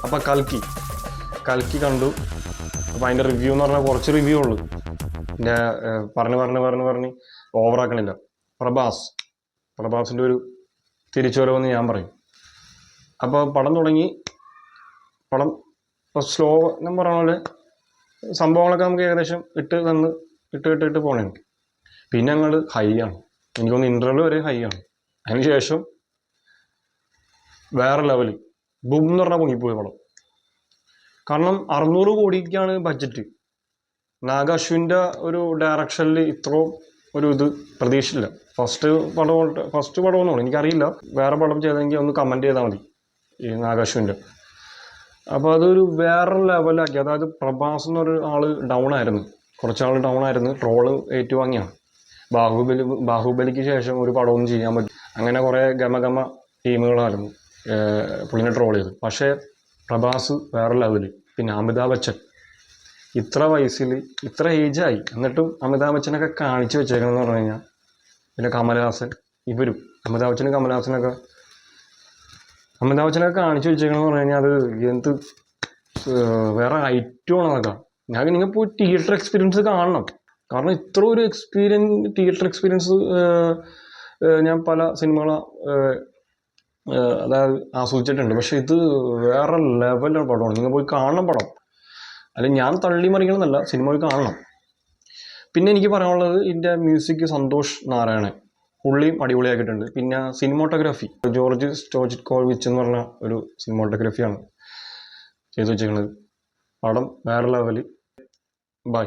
അപ്പം കൽക്കി കണ്ടു. അപ്പം അതിൻ്റെ റിവ്യൂ എന്ന് പറഞ്ഞാൽ കുറച്ച് റിവ്യൂ ഉള്ളൂ. എൻ്റെ പറഞ്ഞ് ഓവറാക്കണില്ല. പ്രഭാസിൻ്റെ ഒരു തിരിച്ചുവരവെന്ന് ഞാൻ പറയും. അപ്പോൾ പടം തുടങ്ങി. പടം ഇപ്പോൾ സ്ലോ ഞാൻ പറഞ്ഞ പോലെ സംഭവങ്ങളൊക്കെ നമുക്ക് ഏകദേശം ഇട്ട് പോകണേ. പിന്നെ ഞങ്ങൾ ഹൈ ആണ്. എനിക്കൊന്ന് ഇൻ്റർവെൽ വരെ ഹൈ ആണ്. അതിന് ശേഷം വേറെ ലെവൽ ബും എന്ന് പറഞ്ഞാൽ പൊങ്ങിപ്പോയി പടം. കാരണം 600 കോടിക്കാണ് ബഡ്ജറ്റ്. നാഗ അശ്വിൻ്റെ ഒരു ഡയറക്ഷനിൽ ഇത്രയും ഒരു ഇത് പ്രതീക്ഷിച്ചില്ല. ഫസ്റ്റ് പടമൊന്നും എനിക്കറിയില്ല. വേറെ പടം ചെയ്തെങ്കിൽ ഒന്ന് കമൻറ്റ് ചെയ്താൽ മതി ഈ നാഗ അശ്വിൻ്റെ. അപ്പോൾ അതൊരു വേറെ ലെവലാക്കി. അതായത് പ്രഭാസ് എന്നൊരു ആൾ ഡൗൺ ആയിരുന്നു, കുറച്ചാൾ ഡൗൺ ആയിരുന്നു. ട്രോള് ഏറ്റുവാങ്ങിയാണ്. ബാഹുബലിക്ക് ശേഷം ഒരു പടമൊന്നും ചെയ്യാൻ പറ്റും, അങ്ങനെ കുറേ ഗമ ടീമുകളായിരുന്നു പുള്ളിനെ ട്രോൾ ചെയ്ത്. പക്ഷേ പ്രഭാസ് വേറെ ലെവല്. പിന്നെ അമിതാഭ് ബച്ചൻ ഇത്ര വയസ്സിൽ ഇത്ര ഏജായി എന്നിട്ടും അമിതാഭ് ബച്ചനൊക്കെ കാണിച്ചു വെച്ചേക്കണമെന്ന് പറഞ്ഞു കഴിഞ്ഞാൽ. പിന്നെ കമലഹാസൻ, ഇവരും അമിതാഭ് ബച്ചനും കമലഹാസനൊക്കെ കാണിച്ചു വെച്ചേക്കണമെന്ന് പറഞ്ഞു കഴിഞ്ഞാൽ അത് എന്ത് വേറെ ഐറ്റമാണ് അതൊക്കെ. നിങ്ങൾ പോയി തിയേറ്റർ എക്സ്പീരിയൻസ് കാണണം. കാരണം ഇത്ര ഒരു തിയേറ്റർ എക്സ്പീരിയൻസ് ഞാൻ പല സിനിമകളെ അതായത് ആസ്വദിച്ചിട്ടുണ്ട്. പക്ഷെ ഇത് വേറെ ലെവലാണ് പടമാണ്. നിങ്ങൾ പോയി കാണണം പടം. അല്ലെങ്കിൽ ഞാൻ തള്ളി മറിക്കണമെന്നല്ല, സിനിമ പോയി കാണണം. പിന്നെ എനിക്ക് പറയാനുള്ളത് ഇതിൻ്റെ മ്യൂസിക് സന്തോഷ് നാരായണൻ, പുള്ളിയും അടിപൊളിയാക്കിയിട്ടുണ്ട്. പിന്നെ സിനിമോട്ടോഗ്രാഫി ജോർജ് സ്റ്റോജിക്കോവിച്ച് എന്ന് പറഞ്ഞ ഒരു സിനിമോട്ടോഗ്രാഫിയാണ് ചെയ്തു വെച്ചിരിക്കുന്നത്. പടം വേറെ ലെവല്. ബൈ.